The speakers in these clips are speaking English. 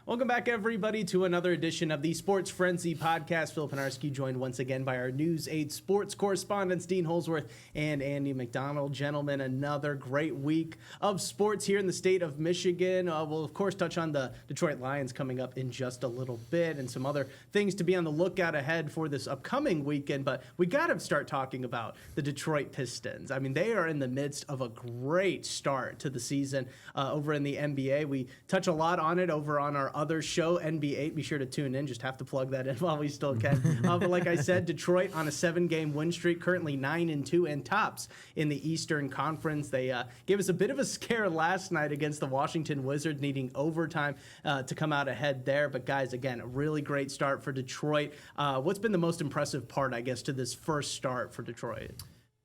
Welcome back, everybody, to another edition of the Sports Frenzy podcast. Phil Penarski joined once again by our News 8 sports correspondents, Dean Holzwarth and Andy McDonald. Gentlemen, another great week of sports here in the state of Michigan. We'll, of course, touch on the Detroit Lions coming up in just a little bit and some other things to be on the lookout ahead for this upcoming weekend. But we got to start talking about the Detroit Pistons. I mean, they are in the midst of a great start to the season over in the NBA. We touch a lot on it over on our other show, NBA8. Be sure to tune in. Just have to plug that in while we still can. But like I said, Detroit on a 7-game win streak, currently 9-2 and tops in the Eastern Conference. They gave us a bit of a scare last night against the Washington Wizards, needing overtime to come out ahead there. But guys, again, a really great start for Detroit. What's been the most impressive part, I guess, to this first start for Detroit?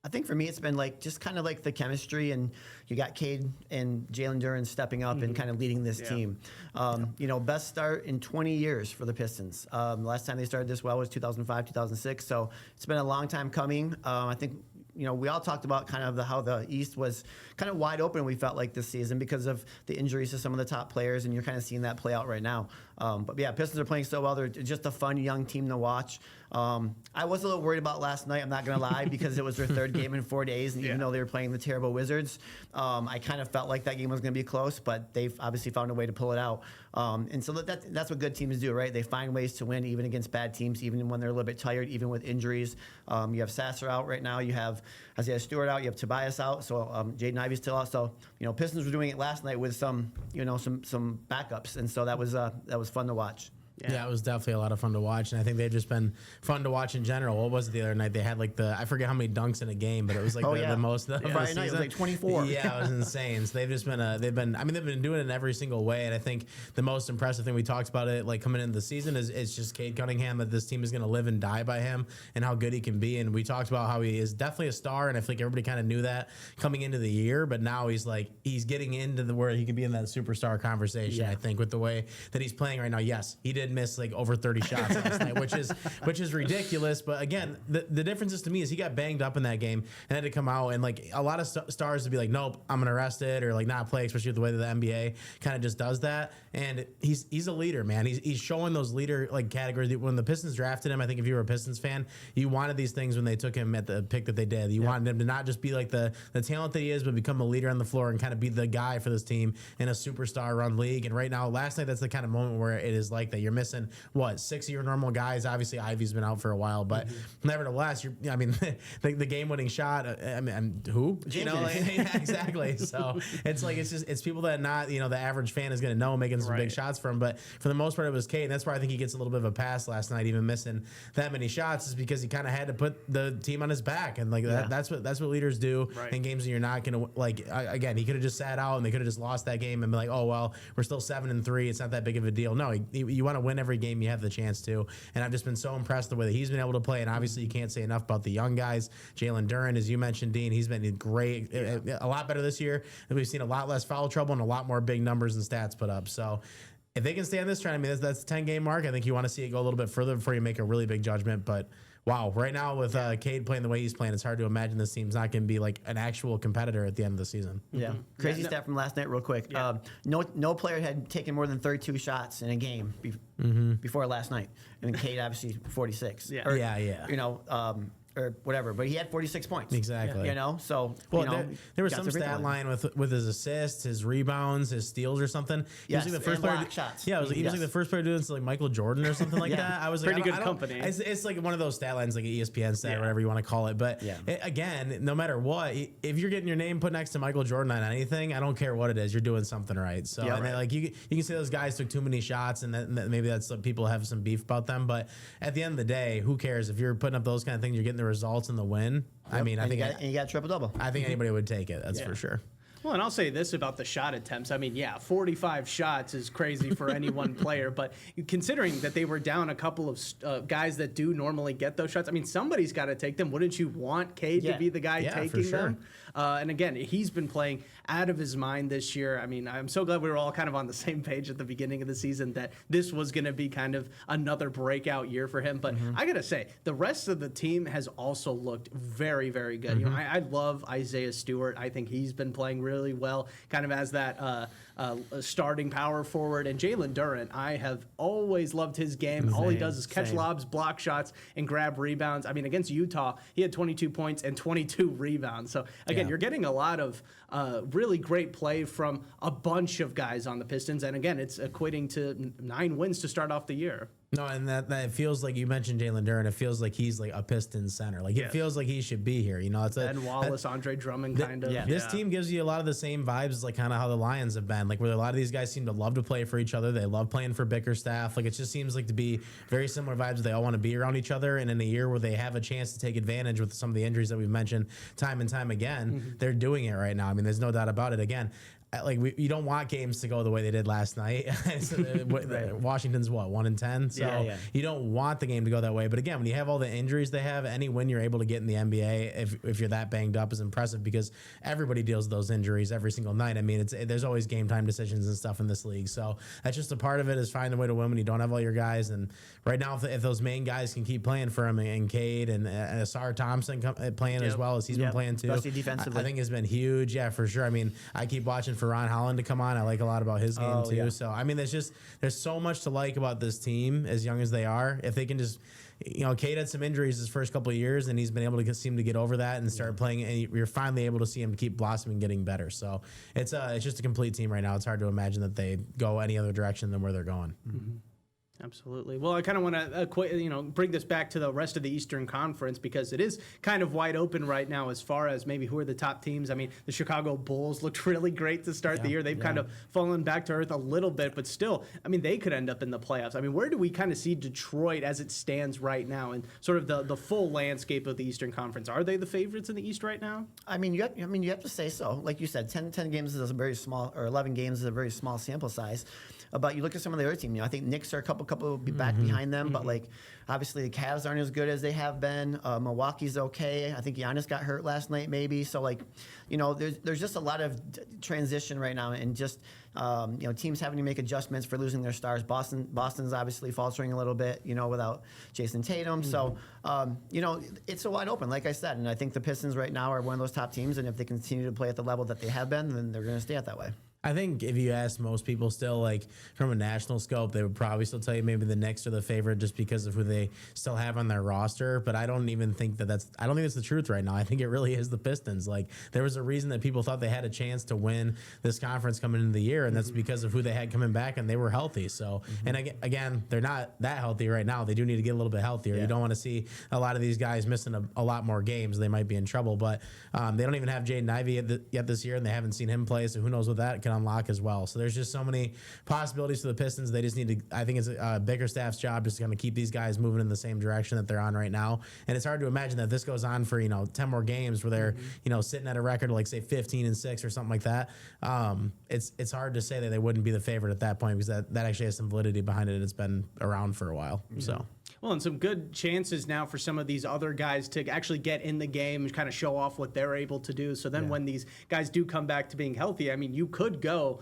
I think for me, it's been like just kind of like the chemistry, and you got Cade and Jalen Duren stepping up and kind of leading this team. Best start in 20 years for the Pistons. The last time they started this well was 2005, 2006. So it's been a long time coming. I think, we all talked about kind of how the East was kind of wide open, we felt like this season because of the injuries to some of the top players, and you're kind of seeing that play out right now. But yeah, Pistons are playing so well. They're just a fun young team to watch. I was a little worried about last night, I'm not going to lie, because it was their third game in 4 days, and even though they were playing the terrible Wizards, I kind of felt like that game was going to be close, but they've obviously found a way to pull it out. And so that's what good teams do, right? They find ways to win even against bad teams, even when they're a little bit tired, even with injuries. You have Sasser out right now. You have Isaiah Stewart out. You have Tobias out. So Jaden Ivey's still out. So Pistons were doing it last night with some backups, and so that was fun to watch. Yeah, it was definitely a lot of fun to watch, and I think they've just been fun to watch in general. What was it the other night? They had I forget how many dunks in a game, but it was like the most. Friday night it was like 24. Yeah, it was insane. So they've just been they've been doing it in every single way, and I think the most impressive thing we talked about it like coming into the season is just Cade Cunningham, that this team is going to live and die by him and how good he can be. And we talked about how he is definitely a star, and I think everybody kind of knew that coming into the year, but now he's getting into where he could be in that superstar conversation. I think with the way that he's playing right now. Yes, he did miss over 30 shots last night, which is ridiculous. But again, the difference is to me is he got banged up in that game and had to come out, and a lot of stars to be like, nope, I'm gonna rest it or not play, especially with the way that the NBA kind of just does that. And he's a leader, man. He's showing those leader categories. When the Pistons drafted him, I think if you were a Pistons fan, you wanted these things when they took him at the pick that they did. You wanted him to not just be like the talent that he is, but become a leader on the floor and kind of be the guy for this team in a superstar run league. And right now, last night, that's the kind of moment where it is like that. You're missing 6 of your normal guys. Obviously, Ivey's been out for a while, but nevertheless, the game-winning shot. Who? Exactly. So it's people that not the average fan is going to know making some big shots from. But for the most part, it was Cade. And that's why I think he gets a little bit of a pass last night, even missing that many shots, is because he kind of had to put the team on his back, and that's what leaders do in games that you're not going to Again, he could have just sat out and they could have just lost that game and be like, oh well, we're still 7-3. It's not that big of a deal. No, you want to win every game you have the chance to, and I've just been so impressed the way that he's been able to play. And obviously you can't say enough about the young guys. Jalen Duren, as you mentioned, Dean, he's been great, a lot better this year, and we've seen a lot less foul trouble and a lot more big numbers and stats put up. So if they can stay on this trend, that's the 10-game mark. I think you want to see it go a little bit further before you make a really big judgment. But wow, right now with Cade playing the way he's playing, it's hard to imagine this team's not going to be like an actual competitor at the end of the season. Yeah, crazy stat from last night, real quick. No player had taken more than 32 shots in a game before last night, and Cade obviously 46. Or whatever, but he had 46 points. Exactly. So there was some stat line with his assists, his rebounds, his steals or something. Yes, usually the first player shots. Yeah, he was like the first player doing it, like Michael Jordan or something like that. I was like, pretty good company. It's like one of those stat lines, like an ESPN stat or whatever you want to call it. But again, no matter what, if you're getting your name put next to Michael Jordan on anything, I don't care what it is, you're doing something right. So you can say those guys took too many shots, and that maybe that's people have some beef about them. But at the end of the day, who cares if you're putting up those kind of things? You're getting the results and the win. I mean, I think you got triple-double. I think anybody would take it. That's for sure. Well, and I'll say this about the shot attempts. I mean, 45 shots is crazy for any one player, but considering that they were down a couple of guys that do normally get those shots, I mean, somebody's got to take them. Wouldn't you want Cade to be the guy taking them? And again, he's been playing out of his mind this year. I mean, I'm so glad we were all kind of on the same page at the beginning of the season that this was going to be kind of another breakout year for him. But I got to say, the rest of the team has also looked very, very good. I love Isaiah Stewart. I think he's been playing really well, kind of as that a starting power forward. And Jalen Durant, I have always loved his game. All he does is catch lobs, block shots, and grab rebounds. I mean, against Utah, he had 22 points and 22 rebounds. So, again, you're getting a lot of really great play from a bunch of guys on the Pistons. And, again, it's equating to 9 wins to start off the year. No, and that it feels like you mentioned Jalen Durant. It feels like he's like a Pistons center. Like it feels like he should be here. You know, it's Ben Wallace, Andre Drummond, kind of. This team gives you a lot of the same vibes as like kind of how the Lions have been. Like where a lot of these guys seem to love to play for each other. They love playing for Bickerstaff. Like it just seems like to be very similar vibes. They all want to be around each other. And in a year where they have a chance to take advantage with some of the injuries that we've mentioned time and time again, they're doing it right now. I mean, there's no doubt about it. Again, like you don't want games to go the way they did last night. Washington's what 1-10, so you don't want the game to go that way. But again, when you have all the injuries they have, any win you're able to get in the NBA, if you're that banged up, is impressive because everybody deals with those injuries every single night. I mean, there's always game time decisions and stuff in this league, so that's just a part of it. Is finding a way to win when you don't have all your guys. And right now, if those main guys can keep playing for him, and Cade and Asar Thompson playing as well as he's been playing too, especially defensively, I think has been huge. Yeah, for sure. I mean, I keep watching for Ron Holland to come on. I like a lot about his game too. Yeah. So I mean, there's so much to like about this team, as young as they are. If they can just, Cade had some injuries his first couple of years, and he's been able to seem to get over that and start playing. And you're finally able to see him keep blossoming, getting better. So it's just a complete team right now. It's hard to imagine that they go any other direction than where they're going. Mm-hmm. Absolutely. Well, I kind of want to bring this back to the rest of the Eastern Conference because it is kind of wide open right now as far as maybe who are the top teams. I mean, the Chicago Bulls looked really great to start the year. They've kind of fallen back to earth a little bit, but still, I mean, they could end up in the playoffs. I mean, where do we kind of see Detroit as it stands right now and sort of the full landscape of the Eastern Conference? Are they the favorites in the East right now? I mean, you have to say so. Like you said, 10 games is a very small, or 11 games is a very small sample size. But you look at some of the other teams. I think Knicks are a couple back behind them, but like obviously the Cavs aren't as good as they have been. Milwaukee's okay. I think Giannis got hurt last night, maybe. So like, there's just a lot of transition right now, and just teams having to make adjustments for losing their stars. Boston's obviously faltering a little bit, without Jason Tatum. So it's a wide open, like I said, and I think the Pistons right now are one of those top teams, and if they continue to play at the level that they have been, then they're going to stay at that way. I think if you ask most people still, like from a national scope, they would probably still tell you maybe the Knicks are the favorite just because of who they still have on their roster. But I don't even think I don't think that's the truth right now. I think it really is the Pistons. Like there was a reason that people thought they had a chance to win this conference coming into the year, and that's because of who they had coming back, and they were healthy. So, and again, they're not that healthy right now. They do need to get a little bit healthier. You don't want to see a lot of these guys missing a lot more games. They might be in trouble, but they don't even have Jaden Ivey yet this year, and they haven't seen him play. So who knows what that can unlock as well. So there's just so many possibilities for the Pistons. They just need to, I think it's Bickerstaff's job just to kind of keep these guys moving in the same direction that they're on right now. And it's hard to imagine that this goes on for, 10 more games where they're, sitting at a record of like say 15-6 or something like that. It's hard to say that they wouldn't be the favorite at that point because that actually has some validity behind it, and it's been around for a while. Mm-hmm. So. Well, and some good chances now for some of these other guys to actually get in the game and kind of show off what they're able to do. So then when these guys do come back to being healthy, I mean, you could go,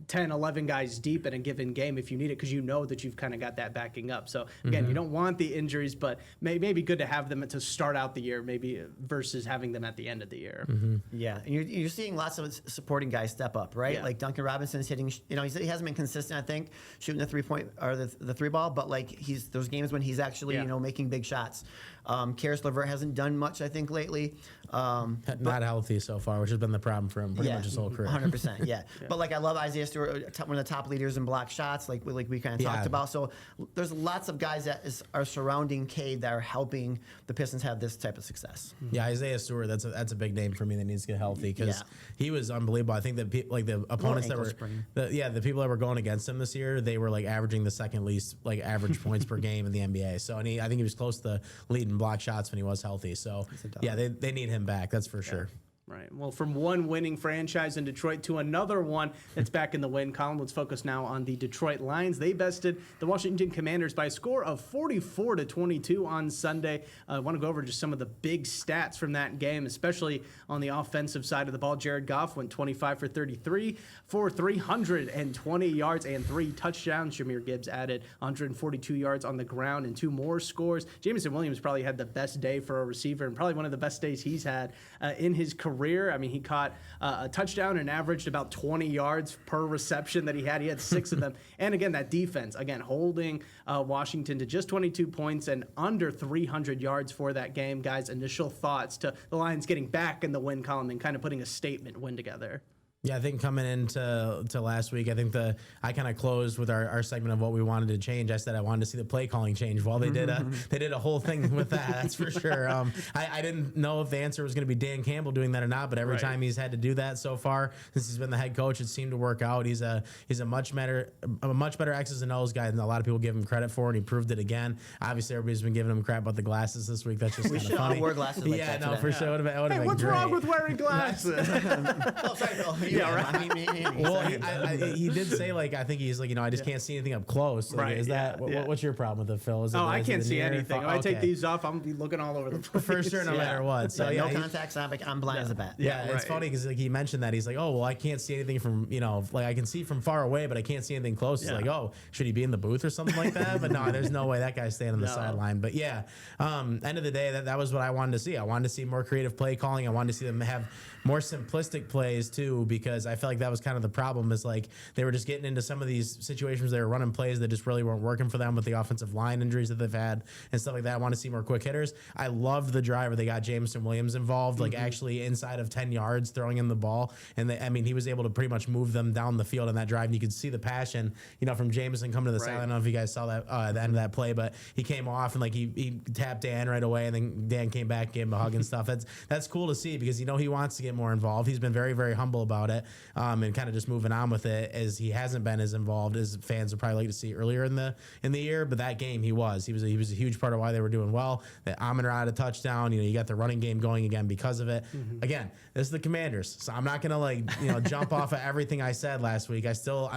10, 11 guys deep in a given game if you need it because you know that you've kind of got that backing up. So, again, you don't want the injuries, but maybe good to have them to start out the year maybe versus having them at the end of the year. Mm-hmm. Yeah, and you're seeing lots of supporting guys step up, right? Like Duncan Robinson's hitting, he hasn't been consistent, I think, shooting the three-point or the three ball, but like those games when he's actually making big shots. Karis LeVert hasn't done much, I think, lately. Not healthy so far, which has been the problem for him pretty much his whole career. 100%, yeah. But like I love Isaiah Stewart, one of the top leaders in block shots, like we kind of talked about. So there's lots of guys that are surrounding Cade that are helping the Pistons have this type of success. Yeah, Isaiah Stewart, that's a big name for me that needs to get healthy because he was unbelievable. I think that the opponents that were the people that were going against him this year, they were like averaging the second least like average points per game in the NBA. So I think he was close to leading block shots when he was healthy. So they need him back. That's for sure. Right. Well, from one winning franchise in Detroit to another one that's back in the win column, let's focus now on the Detroit Lions. They bested the Washington Commanders by a score of 44-22 on Sunday. I want to go over just some of the big stats from that game, especially on the offensive side of the ball. Jared Goff went 25 for 33 for 320 yards and 3 touchdowns. Jahmyr Gibbs added 142 yards on the ground and 2 more scores. Jameson Williams probably had the best day for a receiver and probably one of the best days he's had in his career. career. I mean, he caught a touchdown and averaged about 20 yards per reception that he had. He had 6 of them. And again, that defense, again, holding Washington to just 22 points and under 300 yards for that game. Guys, initial thoughts to the Lions getting back in the win column and kind of putting a statement win together. Yeah, I think coming into last week, I think I kind of closed with our segment of what we wanted to change. I said I wanted to see the play calling change. Well, they did a whole thing with that. That's for sure. I didn't know if the answer was going to be Dan Campbell doing that or not, but every time he's had to do that so far since he's been the head coach, it seemed to work out. He's a much better X's and O's guy than a lot of people give him credit for, and he proved it again. Obviously, everybody's been giving him crap about the glasses this week. That's just we kind should of funny. all wear glasses. Like yeah, that no, today. for sure. It would have been What's great. wrong with wearing glasses? Oh, sorry, Phil. Yeah, right. Well, he did say, like, I think he's like, I just can't see anything up close. Like, Right, is that what's your problem with it, Phil? Is it, I is can't it see near? anything. If I take these off, I'm be looking all over the place. For sure, no matter what. So no contacts. I'm blind as a bat. Yeah, it's funny because like he mentioned that he's like, oh well, I can't see anything from like I can see from far away, but I can't see anything close. It's like, oh, should he be in the booth or something like that? But no, there's no way that guy's staying on the sideline. But yeah, end of the day, that was what I wanted to see. I wanted to see more creative play calling. I wanted to see them have more simplistic plays too, because I felt like that was kind of the problem. Is like they were just getting into some of these situations. They were running plays that just really weren't working for them with the offensive line injuries that they've had and stuff like that. I want to see more quick hitters. I loved the drive where they got Jameson Williams involved, like actually inside of 10 yards throwing in the ball. And he was able to pretty much move them down the field in that drive. And you could see the passion, from Jameson coming to the sideline. I don't know if you guys saw that at the end of that play, but he came off and like he tapped Dan right away, and then Dan came back, gave him a hug and stuff. That's cool to see because he wants to get more involved. He's been very, very humble about it, and kind of just moving on with it, as he hasn't been as involved as fans would probably like to see earlier in the year. But that game he was a huge part of why they were doing well. That Amon-Ra had a touchdown. You got the running game going again because of it. Again, this is the Commanders, so I'm not gonna jump off of everything I said last week. I'm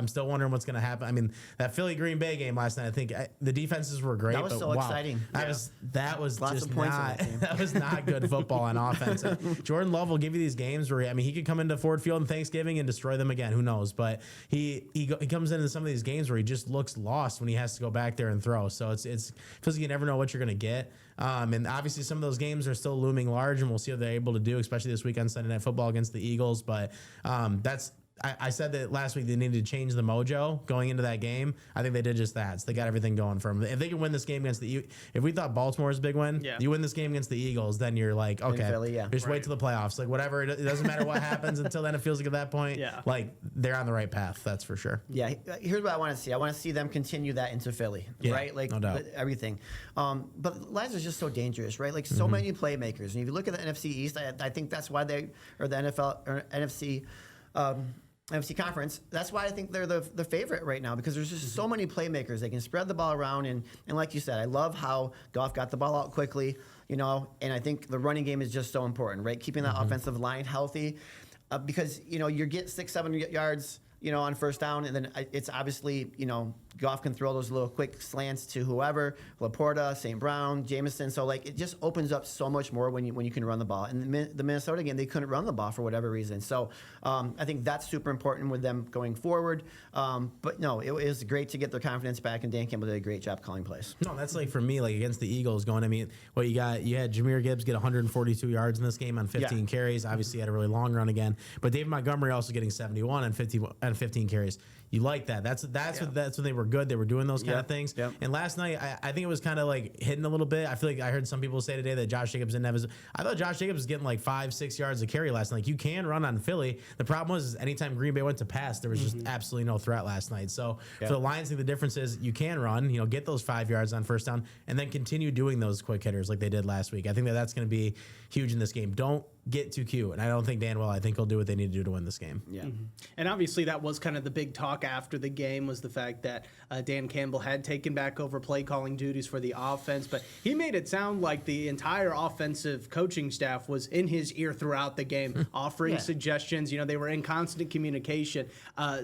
still wondering what's gonna happen. I mean, that Philly Green Bay game last night, I think the defenses were great. That was so exciting. That was Lots just of points not. in that game. That was not good football on offense. Jordan Love will give you these games where he could come into Ford Field on Thanksgiving and destroy them again. Who knows? But he comes into some of these games where he just looks lost when he has to go back there and throw. So it feels like you never know what you're gonna get. And obviously some of those games are still looming large, and we'll see what they're able to do, especially this weekend Sunday Night Football against the Eagles. But I said that last week they needed to change the mojo going into that game. I think they did just that. So they got everything going for them. If they can win this game against if we thought Baltimore's a big win, you win this game against the Eagles, then you're like, okay, Philly, just wait till the playoffs. Like whatever, it doesn't matter what happens until then. It feels like at that point, like they're on the right path. That's for sure. Yeah, here's what I want to see. I want to see them continue that into Philly, right? Like no doubt. everything. But the Lions are just so dangerous, right? Like so many playmakers. And if you look at the NFC East, I think that's why the NFL or NFC. NFC conference. That's why I think they're the favorite right now, because there's just so many playmakers. They can spread the ball around, and like you said, I love how Goff got the ball out quickly, and I think the running game is just so important, right? Keeping that offensive line healthy, because you get 6-7 yards on first down, and then it's obviously Goff can throw those little quick slants to whoever, Laporta, St. Brown, Jameson. So it just opens up so much more when you can run the ball. And the Minnesota game, they couldn't run the ball for whatever reason. So I think that's super important with them going forward. But no, it was great to get their confidence back, and Dan Campbell did a great job calling plays. No, that's for me, against the Eagles going. I mean, you had Jahmyr Gibbs get 142 yards in this game on 15 carries. Obviously, he had a really long run again. But David Montgomery also getting 71 and 15 carries. You like that. That's when they were good. They were doing those kind of things. Yep. And last night, I think it was kind of hitting a little bit. I feel like I heard some people say today that Josh Jacobs didn't have his. I thought Josh Jacobs was getting 5-6 yards of carry last night. You can run on Philly. The problem was anytime Green Bay went to pass, there was just absolutely no threat last night. So for the Lions, I think the difference is you can run, get those 5 yards on first down, and then continue doing those quick hitters like they did last week. I think that's going to be huge in this game. Don't get too cute. And I don't think Dan will. I think he'll do what they need to do to win this game. Yeah. And obviously that was kind of the big talk after the game, was the fact that Dan Campbell had taken back over play calling duties for the offense, but he made it sound like the entire offensive coaching staff was in his ear throughout the game, offering suggestions. They were in constant communication.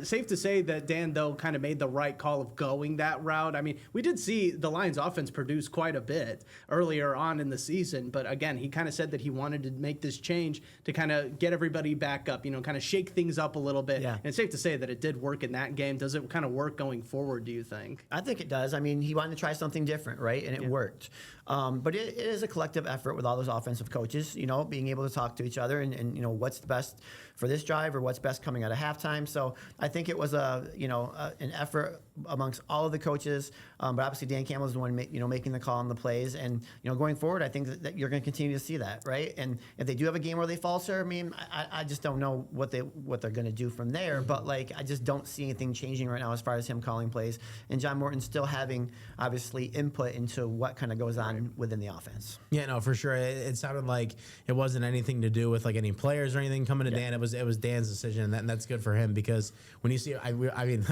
Safe to say that Dan, though, kind of made the right call of going that route. I mean, we did see the Lions offense produce quite a bit earlier on in the season, but again, he kind of said that he wanted to make this change to kind of get everybody back up, kind of shake things up a little bit. Yeah. And it's safe to say that it did work in that game. Does it kind of work going forward, do you think? I think it does. I mean, he wanted to try something different, right? And it worked. But it is a collective effort with all those offensive coaches, being able to talk to each other and what's the best for this drive or what's best coming out of halftime. So I think it was an effort amongst all of the coaches. But obviously Dan Campbell is the one making the call on the plays. And going forward, I think that you're going to continue to see that, right? And if they do have a game where they falter, I mean, I just don't know what they're going to do from there. But I just don't see anything changing right now as far as him calling plays, and John Morton still having obviously input into what kind of goes on within the offense. Yeah, no, for sure. It sounded like it wasn't anything to do with any players or anything coming to Dan. It was Dan's decision, and that's good for him, because when you see, I mean,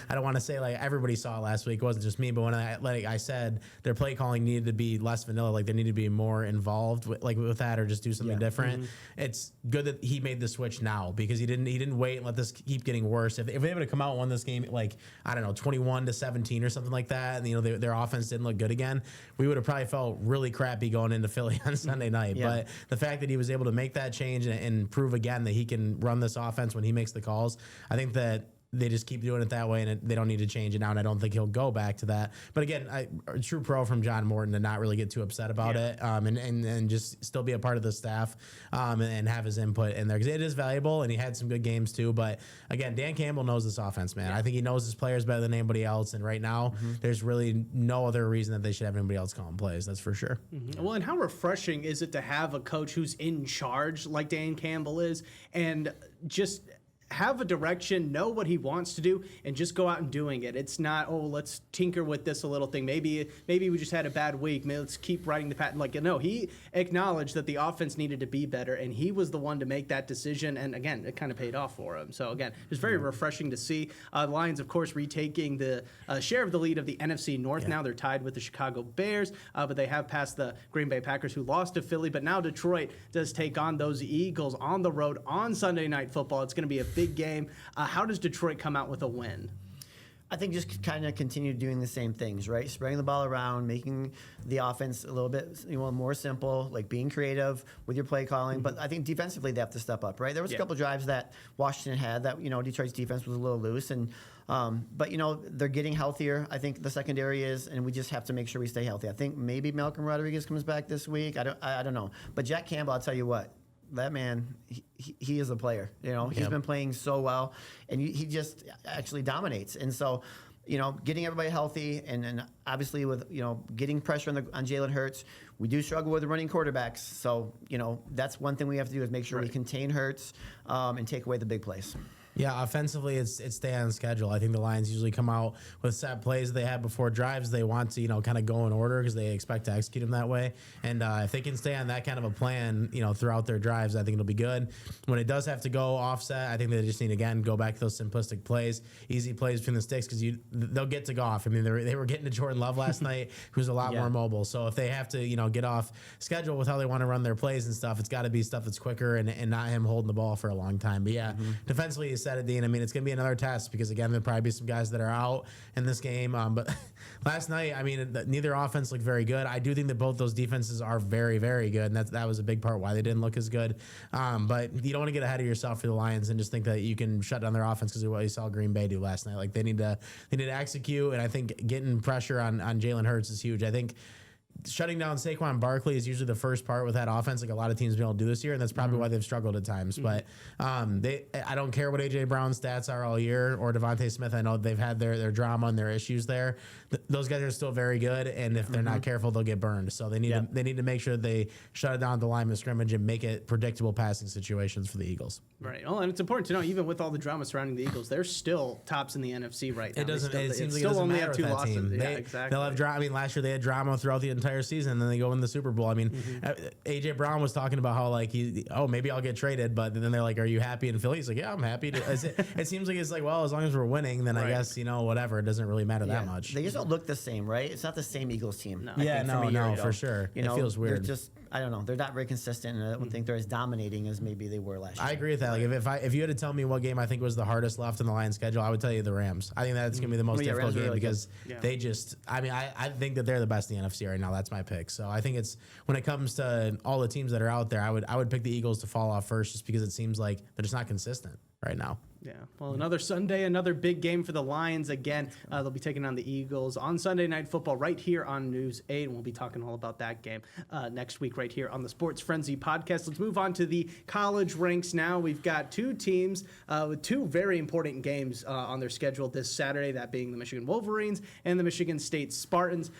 I don't want to say everybody saw it last week. It wasn't just me, but when I said their play calling needed to be less vanilla, they needed to be more involved with that, or just do something different. It's good that he made the switch now, because he didn't wait and let this keep getting worse. If they would have come out and won this game 21-17 or something like that, and their offense didn't look good again, we would have probably felt really crappy going into Philly on Sunday night. But the fact that he was able to make that change and prove again that he can run this offense when he makes the calls, I think that they just keep doing it that way, and they don't need to change it now, and I don't think he'll go back to that. But again, a true pro from John Morton to not really get too upset about it, and just still be a part of the staff, and have his input in there, because it is valuable, and he had some good games too. But again, Dan Campbell knows this offense, man. I think he knows his players better than anybody else, and right now there's really no other reason that they should have anybody else calling plays. That's for sure. Well, and how refreshing is it to have a coach who's in charge like Dan Campbell is, and just have a direction, know what he wants to do, and just go out and doing it. It's not, let's tinker with this a little thing. Maybe we just had a bad week. Maybe let's keep writing the pattern. No, he acknowledged that the offense needed to be better, and he was the one to make that decision. And again, it kind of paid off for him. So again, it was very refreshing to see. The Lions, of course, retaking the share of the lead of the NFC North. Now they're tied with the Chicago Bears, but they have passed the Green Bay Packers, who lost to Philly. But now Detroit does take on those Eagles on the road on Sunday Night Football. It's going to be a big game. How does Detroit come out with a win? I think just kind of continue doing the same things, right? Spreading the ball around, making the offense a little bit more simple, being creative with your play calling. But I think defensively they have to step up, right? There was a couple drives that Washington had that Detroit's defense was a little loose, and but they're getting healthier. I think the secondary is, and we just have to make sure we stay healthy. I think maybe Malcolm Rodriguez comes back this week. I don't know, but Jack Campbell, I'll tell you what. That man, he is a player. He's been playing so well, and he just actually dominates. And so, getting everybody healthy, and obviously with getting pressure on Jalen Hurts, we do struggle with running quarterbacks. So that's one thing we have to do, is make sure we contain Hurts and take away the big plays. Yeah, offensively, it's stay on schedule. I think the Lions usually come out with set plays they have before drives. They want to, kind of go in order, because they expect to execute them that way. And if they can stay on that kind of a plan, throughout their drives, I think it'll be good. When it does have to go offset, I think they just need, again, go back to those simplistic plays, easy plays between the sticks, because they'll get to go off. I mean, they were getting to Jordan Love last night, who's a lot more mobile. So if they have to, get off schedule with how they want to run their plays and stuff, it's got to be stuff that's quicker and not him holding the ball for a long time. But yeah, defensively, said it, Dean. I mean, it's going to be another test, because again, there'll probably be some guys that are out in this game. But last night, I mean, neither offense looked very good. I do think that both those defenses are very, very good, and that was a big part why they didn't look as good. But you don't want to get ahead of yourself for the Lions and just think that you can shut down their offense, because of what you saw Green Bay do last night. They need to execute, and I think getting pressure on Jalen Hurts is huge. I think shutting down Saquon Barkley is usually the first part with that offense, a lot of teams have been able to do this year, and that's probably why they've struggled at times. But I don't care what A.J. Brown's stats are all year, or Devontae Smith. I know they've had their drama and their issues there. Those guys are still very good, and if they're not careful, they'll get burned. So they need to make sure they shut it down at the line of scrimmage and make it predictable passing situations for the Eagles. Right. Well, and it's important to know, even with all the drama surrounding the Eagles, they're still tops in the NFC right now. It seems like it still doesn't only matter have two with that losses. team. Yeah, exactly. They'll have drama. I mean, last year they had drama throughout the entire season, and then they go in the Super Bowl. I mean, A.J. Brown was talking about how maybe I'll get traded, but then they're like, are you happy in Philly? He's like, yeah, I'm happy. It seems like it's well, as long as we're winning, then I guess whatever. It doesn't really matter that much. They just don't look the same, right? It's not the same Eagles team. No. No, for sure. It feels weird. They're just, I don't know. They're not very consistent, and I don't think they're as dominating as maybe they were last year. I agree with that. If you had to tell me what game I think was the hardest left in the Lions schedule, I would tell you the Rams. I think that's going to be the most difficult game, because they just, I think that they're the best in the NFC right now. That's my pick. So I think it's, when it comes to all the teams that are out there, I would pick the Eagles to fall off first, just because it seems like they're just not consistent right now. Yeah, well, another Sunday, another big game for the Lions. Again, they'll be taking on the Eagles on Sunday Night Football right here on News 8, and we'll be talking all about that game next week right here on the Sports Frenzy podcast. Let's move on to the college ranks now. We've got two teams with two very important games on their schedule this Saturday, that being the Michigan Wolverines and the Michigan State Spartans.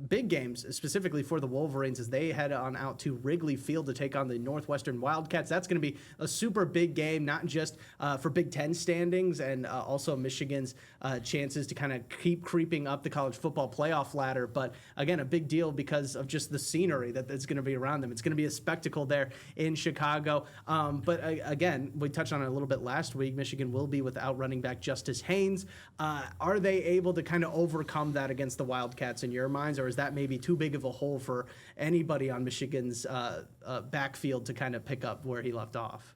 Big games, specifically for the Wolverines, as they head on out to Wrigley Field to take on the Northwestern Wildcats. That's going to be a super big game, not just for Big Ten standings and also Michigan's chances to kind of keep creeping up the college football playoff ladder. But again, a big deal because of just the scenery that's going to be around them. It's going to be a spectacle there in Chicago. But again, we touched on it a little bit last week. Michigan will be without running back Justice Haynes. Are they able to kind of overcome that against the Wildcats in your minds, or is that maybe too big of a hole for anybody on Michigan's backfield to kind of pick up where he left off?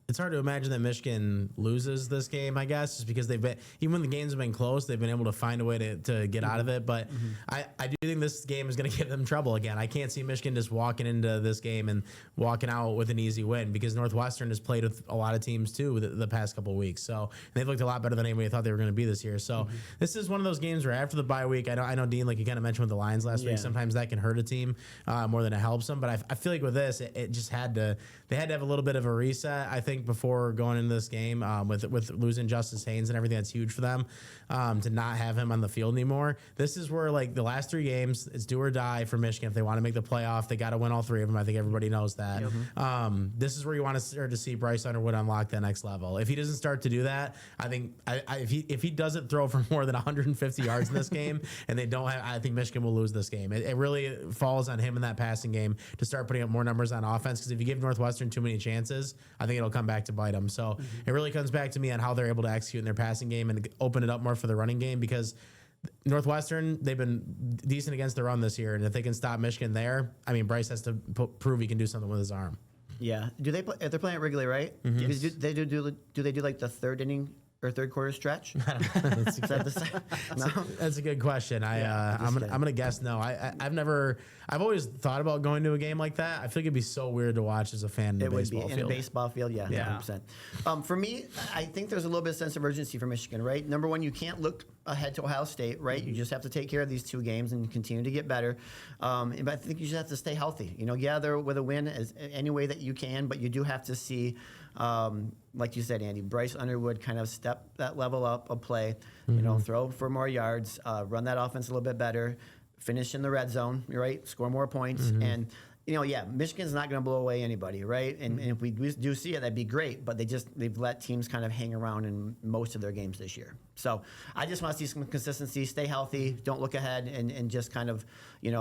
It's hard to imagine that Michigan loses this game, I guess, just because they've been, even when the games have been close, they've been able to find a way to get out of it. But I do think this game is going to give them trouble again. I can't see Michigan just walking into this game and walking out with an easy win, because Northwestern has played with a lot of teams too the past couple of weeks. So they've looked a lot better than anybody thought they were going to be this year. So this is one of those games where after the bye week, I know Dean, like you kind of mentioned with the Lions last week, sometimes that can hurt a team more than it helps them. But I feel like with this, it just they had to have a little bit of a reset, I think, before going into this game with losing Justice Haynes and everything. That's huge for them to not have him on the field anymore. This is where, like, the last three games, it's do or die for Michigan. If they want to make the playoff, they got to win all three of them. I think everybody knows that. This is where you want to start to see Bryce Underwood unlock that next level. If he doesn't start to do that, I think if he doesn't throw for more than 150 yards in this game, and they don't have, I think Michigan will lose this game. It really falls on him in that passing game to start putting up more numbers on offense, because if you give Northwestern too many chances, I think it'll come back to bite them. So it really comes back to me on how they're able to execute in their passing game and open it up more for the running game, because Northwestern, they've been decent against the run this year, and if they can stop Michigan there, I mean, Bryce has to prove he can do something with his arm. Yeah. Do they play? They're playing at Wrigley, right? Yes. Do they do like the third inning or third quarter stretch? That's a good question. I'm gonna guess no. I've always thought about going to a game like that. I feel like it'd be so weird to watch as a fan in a baseball field. In a baseball field, yeah. 100%. For me, I think there's a little bit of sense of urgency for Michigan, right? Number one, you can't look ahead to Ohio State, right? You just have to take care of these two games and continue to get better. But I think you just have to stay healthy. They're with a win as any way that you can, but you do have to see, like you said, Andy, Bryce Underwood kind of step that level up of play, throw for more yards, run that offense a little bit better, finish in the red zone, right? Score more points. And, Michigan's not going to blow away anybody, right? And if we do see it, that'd be great. But they've let teams kind of hang around in most of their games this year. So I just want to see some consistency, stay healthy, don't look ahead, and just kind of,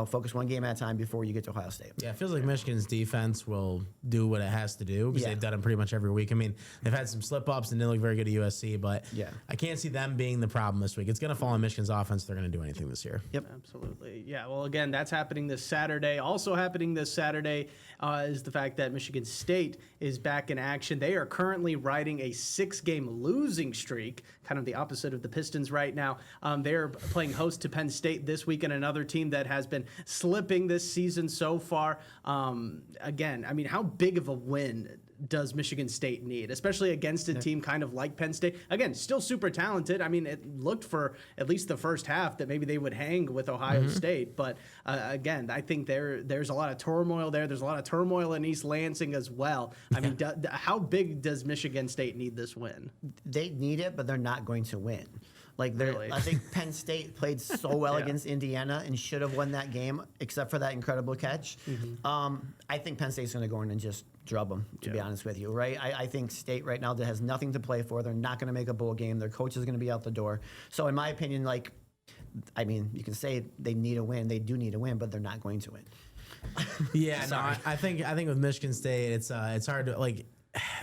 focus one game at a time before you get to Ohio State. Yeah, it feels like Michigan's defense will do what it has to do, because they've done it pretty much every week. I mean, they've had some slip-ups and didn't look very good at USC, but I can't see them being the problem this week. It's going to fall on Michigan's offense if they're going to do anything this year. Yep. Absolutely. Yeah, well, again, that's happening this Saturday. Also happening this Saturday is the fact that Michigan State is back in action. They are currently riding a 6-game losing streak, kind of the opposite of the Pistons right now. They're playing host to Penn State this week, and another team that has been slipping this season so far. Again, I mean, how big of a win does Michigan State need, especially against a team kind of like Penn State? Again, still super talented. I mean, it looked for at least the first half that maybe they would hang with Ohio State. But again, I think there's a lot of turmoil there. There's a lot of turmoil in East Lansing as well. I mean, how big does Michigan State need this win? They need it, but they're not going to win. Really? I think Penn State played so well against Indiana and should have won that game, except for that incredible catch. I think Penn State's going to go in and just drub them, to be honest with you, right? I think State right now that has nothing to play for. They're not going to make a bowl game. Their coach is going to be out the door. So in my opinion, you can say they need a win. They do need a win, but they're not going to win. I think with Michigan State, it's hard to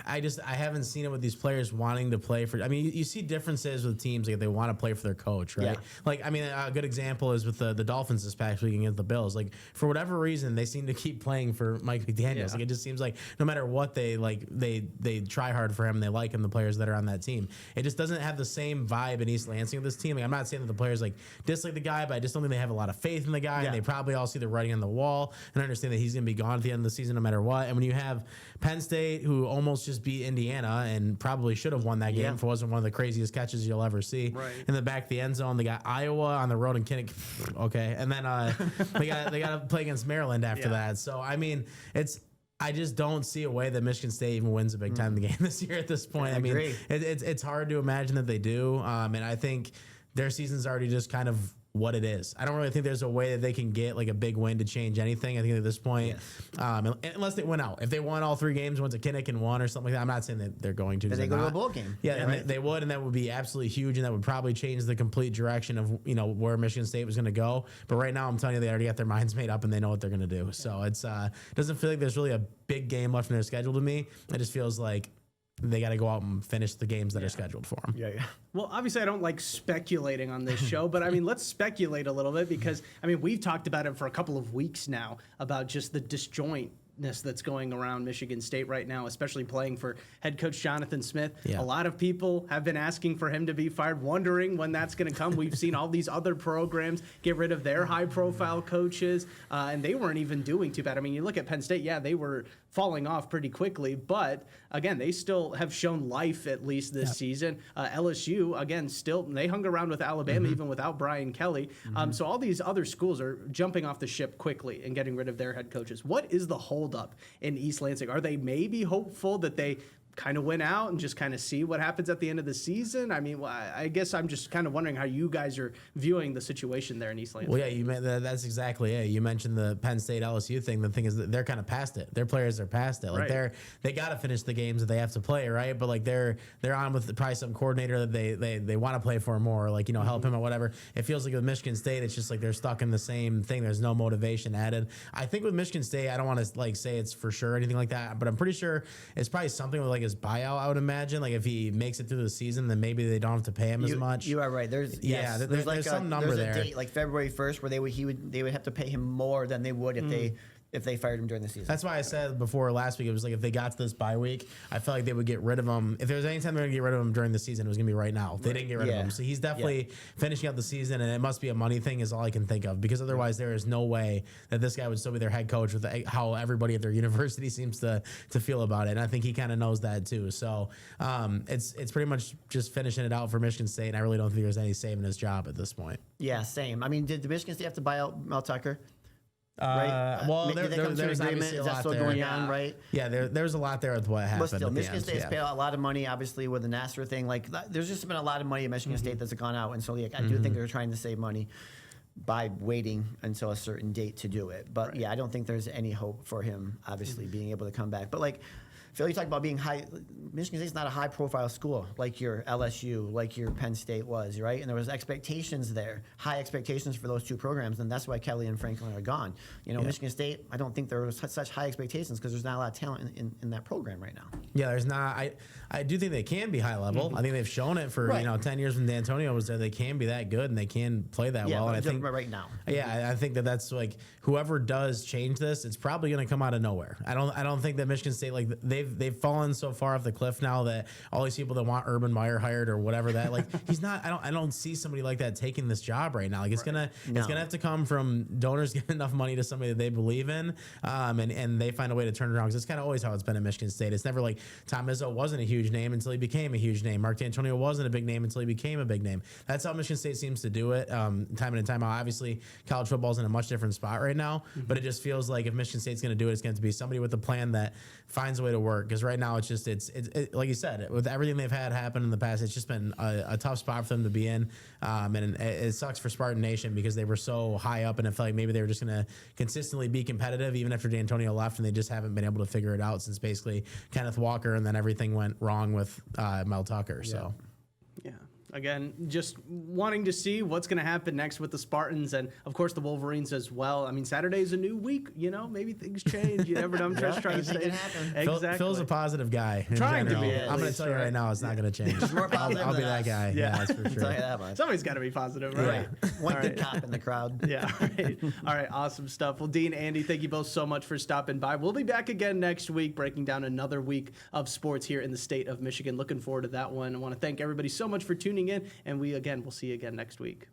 I haven't seen it with these players wanting to play for. I mean, you see differences with teams like they want to play for their coach, right? A good example is with the Dolphins this past week against the Bills. Like, for whatever reason, they seem to keep playing for Mike McDaniels. Like, it just seems like no matter what they try hard for him. They like him, the players that are on that team. It just doesn't have the same vibe in East Lansing of this team. Like, I'm not saying that the players dislike the guy, but I just don't think they have a lot of faith in the guy. And they probably all see the writing on the wall and understand that he's going to be gone at the end of the season no matter what. And when you have Penn State, who almost just just beat Indiana and probably should have won that game if it wasn't one of the craziest catches you'll ever see. Right. In the back of the end zone, they got Iowa on the road in Kinnick. Okay. And then they got to play against Maryland after that. So, I mean, I just don't see a way that Michigan State even wins a Big Ten game this year at this point. I mean, it's hard to imagine that they do. And I think their season's already just kind of what it is. I don't really think there's a way that they can get like a big win to change anything. I think at this point, unless they win out. If they won all 3 games, went to Kinnick and won or something like that, I'm not saying that they're going to. Then they go to a bowl game. Yeah, and they would, and that would be absolutely huge, and that would probably change the complete direction of where Michigan State was going to go. But right now, I'm telling you, they already got their minds made up, and they know what they're going to do. So it's doesn't feel like there's really a big game left in their schedule to me. It just feels like they got to go out and finish the games that are scheduled for them. Yeah. Well, obviously, I don't like speculating on this show, but I mean, let's speculate a little bit because, I mean, we've talked about it for a couple of weeks now about just the disjointness that's going around Michigan State right now, especially playing for head coach Jonathan Smith. Yeah. A lot of people have been asking for him to be fired, wondering when that's going to come. We've seen all these other programs get rid of their high-profile coaches, and they weren't even doing too bad. I mean, you look at Penn State, they were falling off pretty quickly, but again, they still have shown life at least this season. LSU, again, still, they hung around with Alabama even without Brian Kelly. So all these other schools are jumping off the ship quickly and getting rid of their head coaches. What is the holdup in East Lansing? Are they maybe hopeful that they kind of win out and just kind of see what happens at the end of the season? I mean, I guess I'm just kind of wondering how you guys are viewing the situation there in East Lansing. Well, yeah, that's exactly it. You mentioned the Penn State LSU thing. The thing is that they're kind of past it. Their players are past it. Like they got to finish the games that they have to play, right? But like they're on with probably some coordinator that they want to play for more, like help him or whatever. It feels like with Michigan State, it's just like they're stuck in the same thing. There's no motivation added. I think with Michigan State, I don't want to like say it's for sure or anything like that, but I'm pretty sure it's probably something with like his buyout. I would imagine, like if he makes it through the season, then maybe they don't have to pay him as much. You are right. There's there's some number there's there. A date, like February 1st, where they would have to pay him more than they would if they fired him during the season. That's why I said before last week, it was like if they got to this bye week, I felt like they would get rid of him. If there was any time they're going to get rid of him during the season, it was going to be right now. They didn't get rid of him. So he's definitely finishing out the season, and it must be a money thing is all I can think of, because otherwise there is no way that this guy would still be their head coach with how everybody at their university seems to feel about it. And I think he kind of knows that too. So it's pretty much just finishing it out for Michigan State, and I really don't think there's any saving his job at this point. Yeah, same. I mean, did the Michigan State have to buy out Mel Tucker? Right. Well, did they come to an agreement? Is that still going on, right? Yeah, there's a lot there with what happened. But still, Michigan State has paid out a lot of money, obviously, with the Nassar thing. Like, there's just been a lot of money at Michigan State that's gone out. And so, I do think they're trying to save money by waiting until a certain date to do it. But, I don't think there's any hope for him, obviously, being able to come back. But, like, Phil, you talk about being high. Michigan State's not a high-profile school like your LSU, like your Penn State was, right? And there was expectations there, high expectations for those two programs, and that's why Kelly and Franklin are gone. Michigan State, I don't think there was such high expectations because there's not a lot of talent in that program right now. Yeah, there's not. I do think they can be high level. I think they've shown it for 10 years when D'Antonio was there. They can be that good and they can play that well. And I think right now. Yeah, I think that's like whoever does change this, it's probably going to come out of nowhere. I don't think that Michigan State, like they've fallen so far off the cliff now that all these people that want Urban Meyer hired or whatever that like he's not. I don't see somebody like that taking this job right now. Like it's gonna have to come from donors giving enough money to somebody that they believe in, and they find a way to turn it around. Because it's kind of always how it's been at Michigan State. It's never like Tom Izzo wasn't a huge name until he became a huge name. Mark D'Antonio wasn't a big name until he became a big name. That's how Michigan State seems to do it, time in and time out. Obviously, college football's in a much different spot right now, but it just feels like if Michigan State's going to do it, it's going to be somebody with a plan that finds a way to work. Because right now, it's just it's like you said, with everything they've had happen in the past, it's just been a tough spot for them to be in, and it sucks for Spartan Nation because they were so high up, and it felt like maybe they were just going to consistently be competitive even after D'Antonio left, and they just haven't been able to figure it out since basically Kenneth Walker, and then everything went wrong with Mel Tucker. So. Yeah. Again, just wanting to see what's going to happen next with the Spartans and, of course, the Wolverines as well. I mean, Saturday is a new week. Maybe things change. You never know. I'm just trying to say. Exactly. Phil's a positive guy. Trying to be. I'm going to tell you right now, it's not going to change. I'll be that guy. Yeah, that's for sure. Somebody's got to be positive, right? Yeah. One good cop in the crowd. Yeah. All right. Awesome stuff. Well, Dean, Andy, thank you both so much for stopping by. We'll be back again next week, breaking down another week of sports here in the state of Michigan. Looking forward to that one. I want to thank everybody so much for tuning in, and we'll see you again next week.